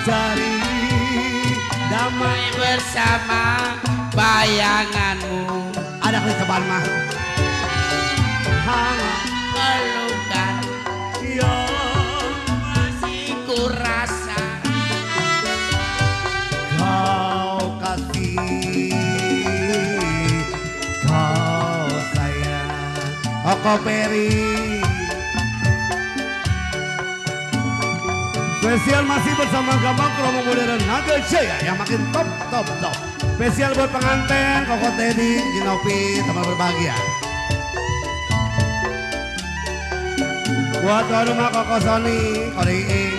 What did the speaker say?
cari damai bersama bayanganmu. ada kali teban mah hangat Pelukan yang masih kurasa. kau kasih kau sayang Koko Peri. Spesial masih bersama Gabang Kromo Modern Naga Jaya yang makin top. Spesial buat pengantin Koko Teddy, Ginopi, teman berbahagia. Buat tuan rumah Koko Sony, Kori Ing,